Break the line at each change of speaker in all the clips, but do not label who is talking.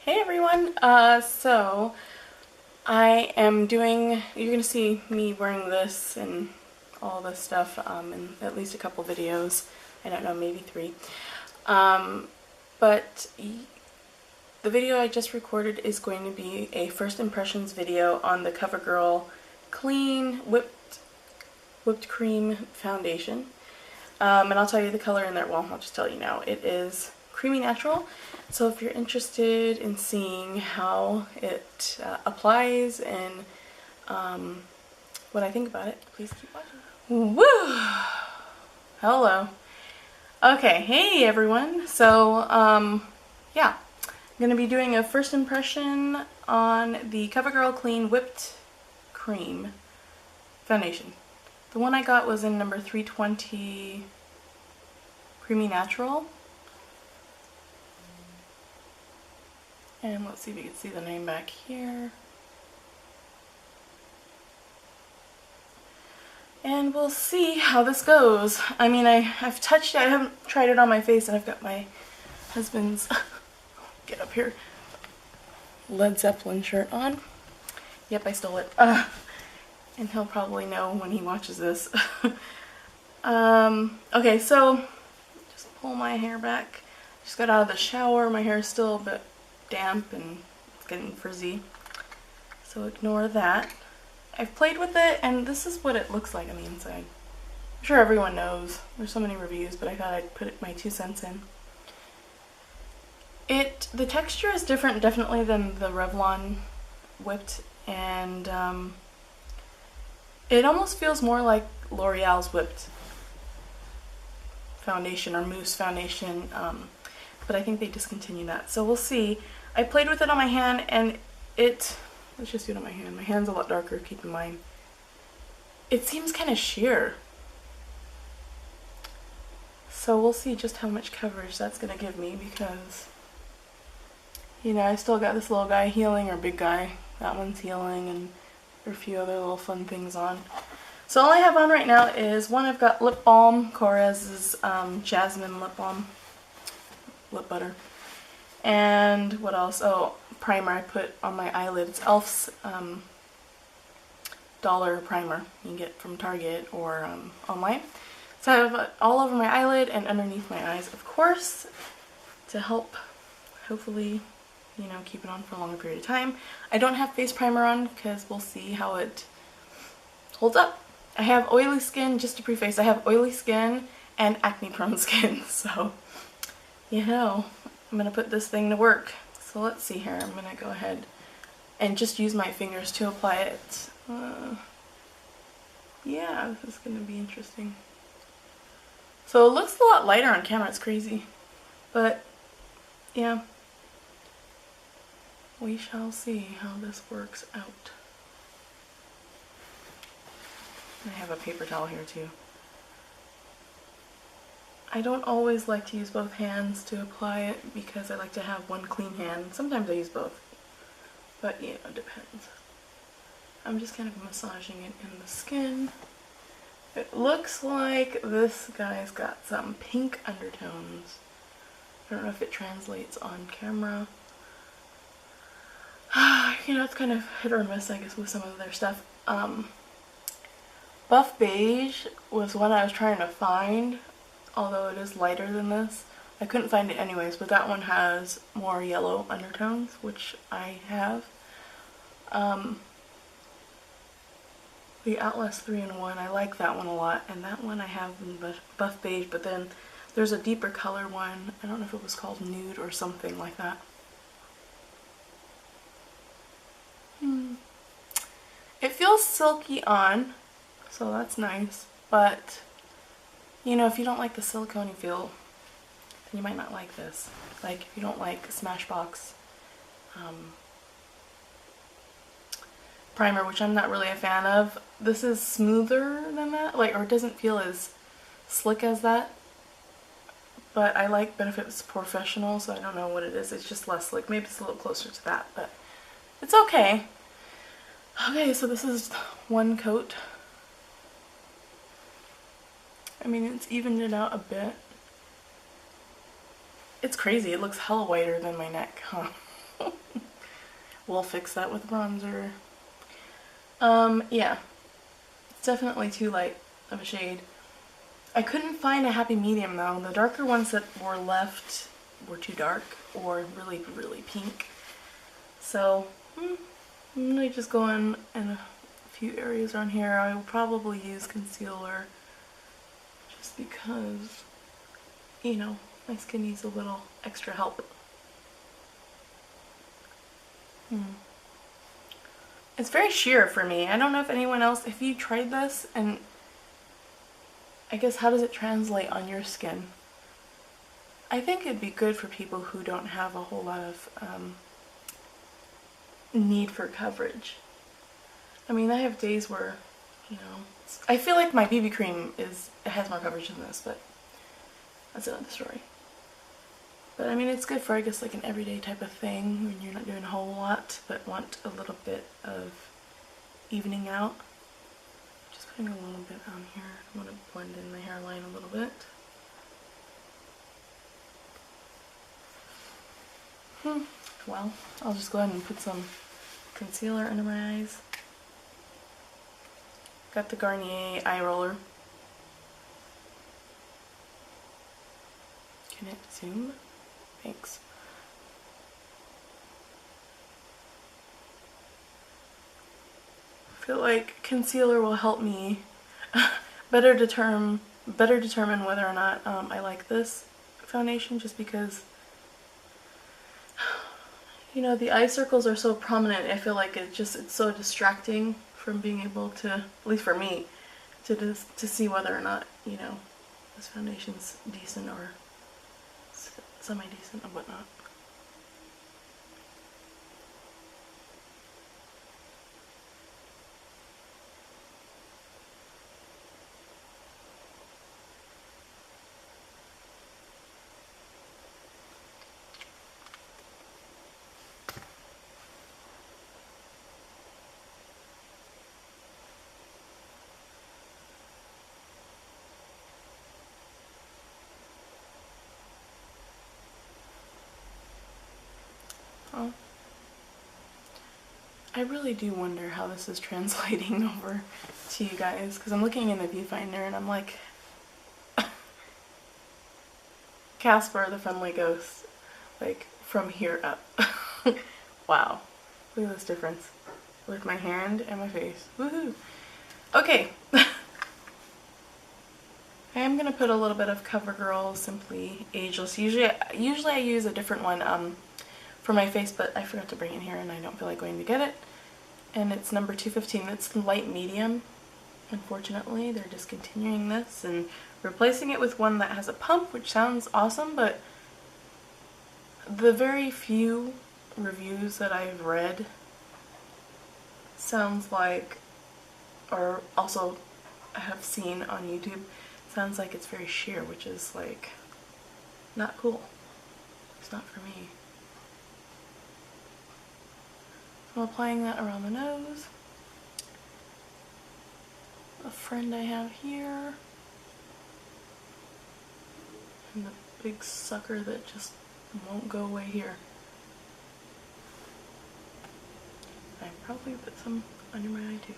Hey everyone, so I am doing, you're gonna see me wearing this and all this stuff in at least a couple videos. I don't know, maybe 3. But the video I just recorded is going to be a first impressions video on the Covergirl Clean Whipped Cream Foundation. And I'll tell you the color in there, well, I'll just tell you now. It is Creamy Natural. So if you're interested in seeing how it applies and what I think about it, please keep watching. Woo! Hello. Okay, hey everyone. So, yeah. I'm going to be doing a first impression on the Covergirl Clean Whipped Cream Foundation. The one I got was in number 320 Creamy Natural. And let's see if you can see the name back here. And we'll see how this goes. I mean, I've touched it, I haven't tried it on my face, and I've got my husband's, get up here, Led Zeppelin shirt on. Yep, I stole it. And he'll probably know when he watches this. Okay, so, just pull my hair back. Just got out of the shower, my hair is still a bit damp and it's getting frizzy, so ignore that. I've played with it and this is what it looks like on the inside. I'm sure everyone knows, there's so many reviews, but I thought I'd put my 2 cents in. The texture is different definitely than the Revlon Whipped, and it almost feels more like L'Oreal's Whipped foundation or mousse foundation, but I think they discontinued that, so we'll see. I played with it on my hand and let's just do it on my hand. My hand's a lot darker, keep in mind. It seems kind of sheer. So we'll see just how much coverage that's going to give me because, you know, I still got this little guy healing, or big guy. That one's healing, and there are a few other little fun things on. So all I have on right now is one, I've got lip balm, Korres's Jasmine lip balm, lip butter. And what else? Oh, primer I put on my eyelid. It's e.l.f.'s dollar primer you can get from Target or online. So I have it all over my eyelid and underneath my eyes, of course, to help hopefully, you know, keep it on for a longer period of time. I don't have face primer on because we'll see how it holds up. I have oily skin, just to preface, I have oily skin and acne prone skin, so, you know, I'm going to put this thing to work. So let's see here. I'm going to go ahead and just use my fingers to apply it. Yeah, this is going to be interesting. So it looks a lot lighter on camera. It's crazy. But, yeah. We shall see how this works out. I have a paper towel here too. I don't always like to use both hands to apply it because I like to have one clean hand. Sometimes I use both, but yeah, it depends. I'm just kind of massaging it in the skin. It looks like this guy's got some pink undertones. I don't know if it translates on camera. You know, it's kind of hit or miss, I guess, with some of their stuff. Buff Beige was one I was trying to find. Although it is lighter than this. I couldn't find it anyways, but that one has more yellow undertones, which I have. The Outlast 3-in-1, I like that one a lot, and that one I have in Buff Beige, but then there's a deeper color one. I don't know if it was called Nude or something like that. It feels silky on, so that's nice, but you know, if you don't like the silicone feel, then you might not like this. Like, if you don't like Smashbox primer, which I'm not really a fan of, this is smoother than that, like, or it doesn't feel as slick as that. But I like Benefit's Professional, so I don't know what it is. It's just less slick. Maybe it's a little closer to that, but it's okay. Okay, so this is one coat. I mean, it's evened it out a bit. It's crazy. It looks hella whiter than my neck, huh? we'll fix that with bronzer. Yeah. It's definitely too light of a shade. I couldn't find a happy medium though. The darker ones that were left were too dark or really, really pink. So, I'm gonna just go in a few areas around here. I will probably use concealer just because, you know, my skin needs a little extra help. It's very sheer for me. I don't know if anyone else, if you tried this, and I guess how does it translate on your skin? I think it'd be good for people who don't have a whole lot of need for coverage. I mean, I have days where, you know, I feel like my BB cream has more coverage than this, but that's another story. But I mean, it's good for, I guess, like an everyday type of thing when you're not doing a whole lot but want a little bit of evening out. Just putting a little bit on here. I want to blend in the hairline a little bit. Well, I'll just go ahead and put some concealer under my eyes. Got the Garnier eye roller. Can it zoom? Thanks. I feel like concealer will help me better determine whether or not I like this foundation, just because, you know, the eye circles are so prominent. I feel like it's so distracting from being able to, at least for me, to see whether or not, you know, this foundation's decent or semi-decent and whatnot. Oh. I really do wonder how this is translating over to you guys, because I'm looking in the viewfinder and I'm like, Casper the Friendly Ghost, like from here up. Wow, look at this difference with my hand and my face. Woohoo! Okay, I am gonna put a little bit of Covergirl Simply Ageless. Usually I use a different one for my face, but I forgot to bring it here and I don't feel like going to get it. And it's number 215. It's light medium. Unfortunately, they're discontinuing this and replacing it with one that has a pump, which sounds awesome, but the very few reviews that I've read sounds like, or also have seen on YouTube, sounds like it's very sheer, which is like not cool. It's not for me. I'm applying that around the nose. A friend I have here. And the big sucker that just won't go away here. I probably put some under my eye too.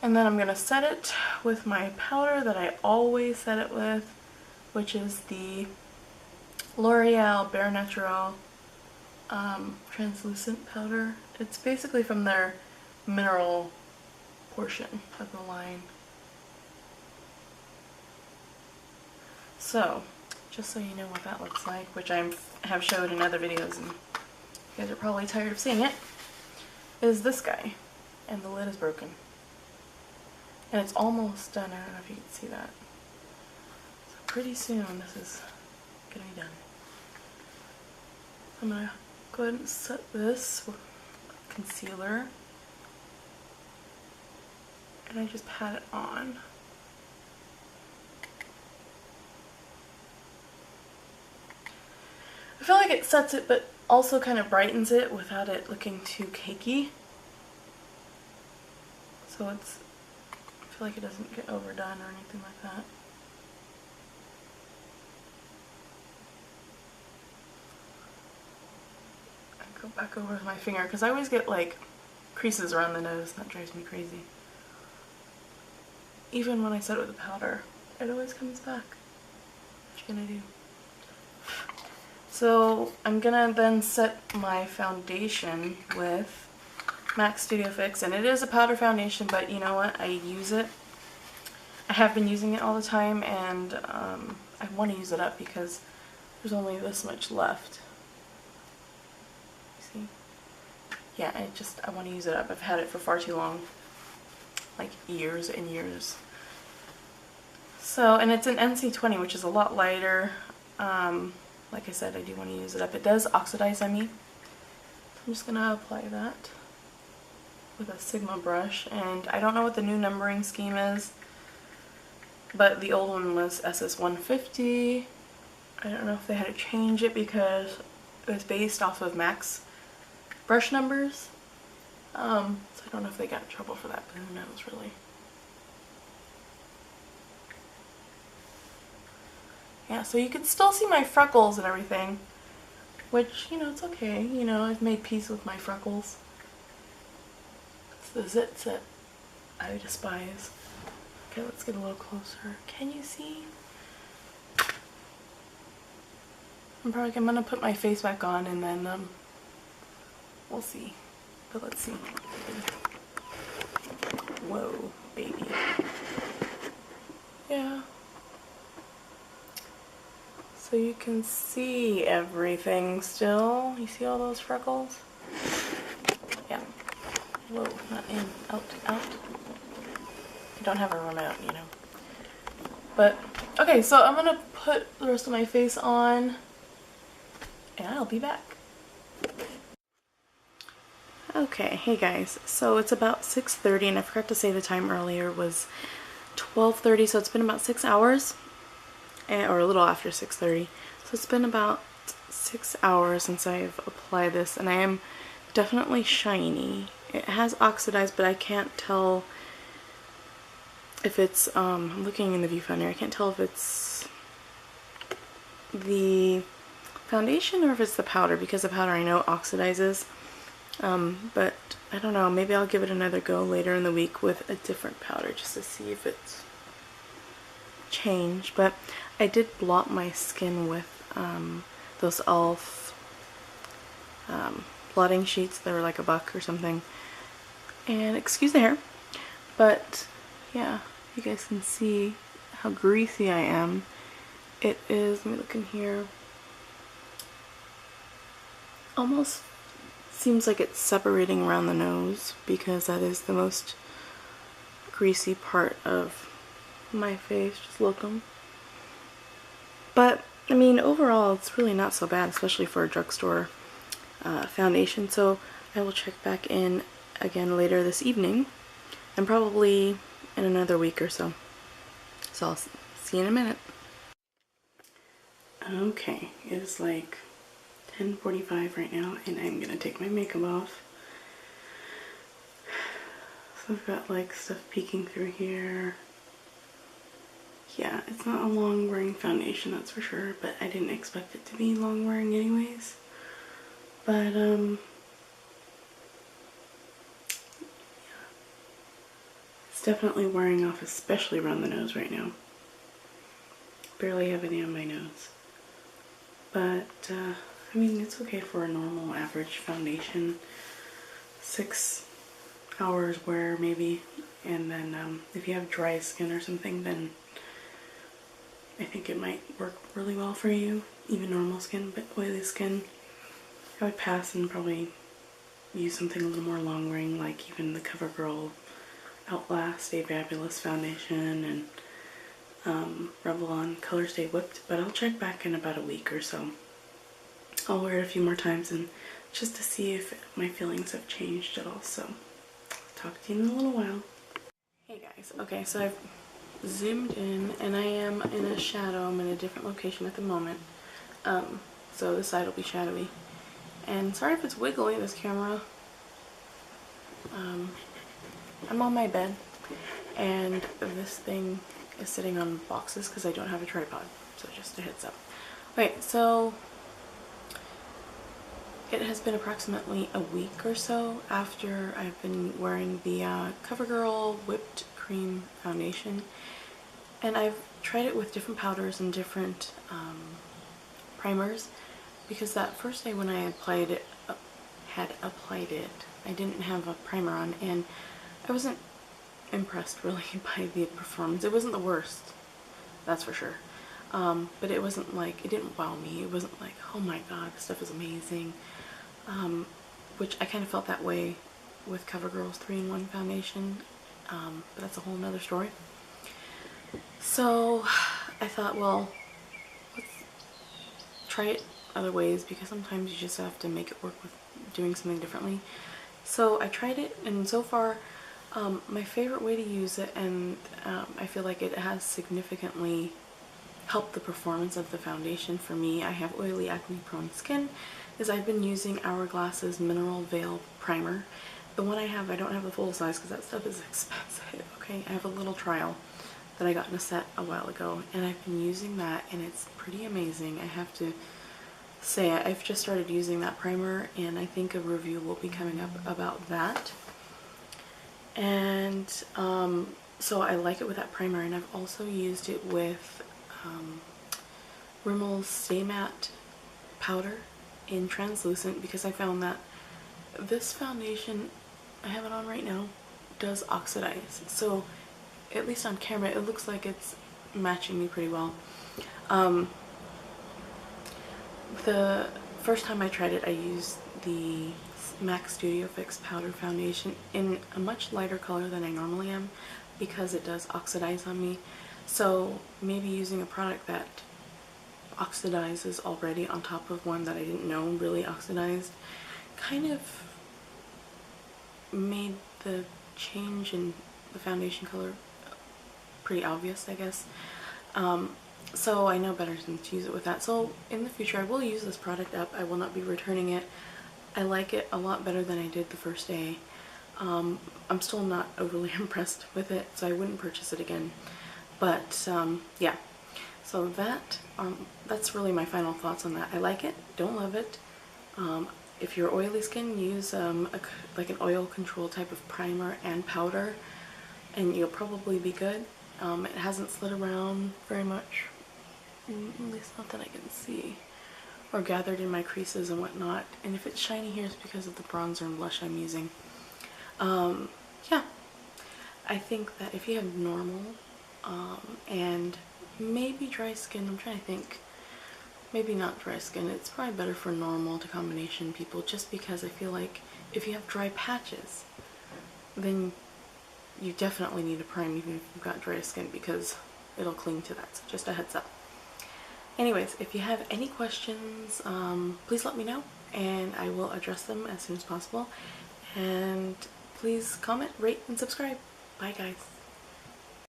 And then I'm going to set it with my powder that I always set it with, which is the L'Oreal Bare Naturale translucent powder. It's basically from their mineral portion of the line. So, just so you know what that looks like, which I have showed in other videos and you guys are probably tired of seeing it, is this guy. And the lid is broken. And it's almost done. I don't know if you can see that. So pretty soon this is gonna be done. I'm gonna go ahead and set this with concealer. And I just pat it on. I feel like it sets it but also kind of brightens it without it looking too cakey. So it's, I feel like it doesn't get overdone or anything like that. back over with my finger because I always get like creases around the nose. That drives me crazy. Even when I set it with a powder, it always comes back. What you gonna do? So I'm gonna then set my foundation with MAC Studio Fix, and it is a powder foundation, but you know what? I use it. I have been using it all the time, and I want to use it up because there's only this much left. See? Yeah, I want to use it up. I've had it for far too long, like years and years. So, and it's an NC20, which is a lot lighter. Like I said, I do want to use it up. It does oxidize on me. So I'm just gonna apply that with a Sigma brush, and I don't know what the new numbering scheme is, but the old one was SS150. I don't know if they had to change it because it was based off of MAC's brush numbers. So I don't know if they got in trouble for that, but who knows really. Yeah, so you can still see my freckles and everything, which, you know, it's okay. You know, I've made peace with my freckles. It's the zits that I despise. Okay, let's get a little closer. Can you see? I'm gonna put my face back on and then we'll see. But let's see. Whoa, baby. Yeah. So you can see everything still. You see all those freckles? Yeah. Whoa, not in. Out, out. I don't have a remote, you know. But, okay, so I'm gonna put the rest of my face on, and I'll be back. Okay, hey guys, so it's about 6:30, and I forgot to say the time earlier was 12:30, so it's been about 6 hours. Or a little after 6:30. So it's been about 6 hours since I've applied this, and I am definitely shiny. It has oxidized, but I can't tell if it's, I'm looking in the viewfinder, I can't tell if it's the foundation or if it's the powder, because the powder I know oxidizes. But I don't know, maybe I'll give it another go later in the week with a different powder just to see if it's changed. But I did blot my skin with those e.l.f. Blotting sheets that were like $1 or something. And excuse the hair, but yeah, you guys can see how greasy I am. It is, let me look in here, almost seems like it's separating around the nose because that is the most greasy part of my face. Just look them. But I mean, overall it's really not so bad, especially for a drugstore foundation. So I will check back in again later this evening and probably in another week or so. So I'll see you in a minute. Okay, it is like 10:45 right now, and I'm gonna take my makeup off. So I've got like stuff peeking through here. Yeah, it's not a long wearing foundation, that's for sure, but I didn't expect it to be long wearing anyways. But yeah. It's definitely wearing off, especially around the nose right now. Barely have any on my nose. But I mean, it's okay for a normal average foundation. 6 hours wear maybe, and then if you have dry skin or something, then I think it might work really well for you. Even normal skin, but oily skin, I would pass and probably use something a little more long wearing, like even the Covergirl Outlast Stay Fabulous foundation, and Revlon Color Stay Whipped. But I'll check back in about a week or so. I'll wear it a few more times and just to see if my feelings have changed at all. So I'll talk to you in a little while. Hey guys, okay, so I've zoomed in and I am in a shadow. I'm in a different location at the moment. So this side will be shadowy. And sorry if it's wiggly, this camera. I'm on my bed and this thing is sitting on boxes because I don't have a tripod. So just a heads up. Okay, so it has been approximately a week or so after I've been wearing the Covergirl Whipped Cream foundation, and I've tried it with different powders and different primers, because that first day when I had applied it, I didn't have a primer on, and I wasn't impressed really by the performance. It wasn't the worst, that's for sure. But it wasn't like, it didn't wow me. It wasn't like, oh my god, this stuff is amazing. Which I kind of felt that way with CoverGirl's 3-in-1 foundation, but that's a whole nother story. So I thought, well, let's try it other ways, because sometimes you just have to make it work with doing something differently. So I tried it, and so far my favorite way to use it, and I feel like it has significantly helped the performance of the foundation for me. I have oily, acne prone skin, is I've been using Hourglass's Mineral Veil Primer. The one I have, I don't have the full size because that stuff is expensive, okay? I have a little trial that I got in a set a while ago, and I've been using that, and it's pretty amazing. I have to say, I've just started using that primer, and I think a review will be coming up about that. And so I like it with that primer, and I've also used it with Rimmel's Stay Matte powder in translucent, because I found that this foundation, I have it on right now, does oxidize. So at least on camera it looks like it's matching me pretty well. The first time I tried it, I used the MAC Studio Fix powder foundation in a much lighter color than I normally am, because it does oxidize on me. So maybe using a product that oxidizes already on top of one that I didn't know really oxidized kind of made the change in the foundation color pretty obvious, I guess. So I know better than to use it with that. So in the future I will use this product up. I will not be returning it. I like it a lot better than I did the first day. I'm still not overly impressed with it, so I wouldn't purchase it again. But yeah, so that's really my final thoughts on that. I like it, don't love it. If you're oily skin, use like an oil control type of primer and powder, and you'll probably be good. It hasn't slid around very much, at least not that I can see, or gathered in my creases and whatnot. And if it's shiny here, it's because of the bronzer and blush I'm using. Yeah, I think that if you have normal and maybe dry skin, I'm trying to think, maybe not dry skin, it's probably better for normal to combination people, just because I feel like if you have dry patches, then you definitely need a prime even if you've got dry skin, because it'll cling to that. So just a heads up. Anyways, if you have any questions, please let me know and I will address them as soon as possible. And please comment, rate, and subscribe. Bye guys.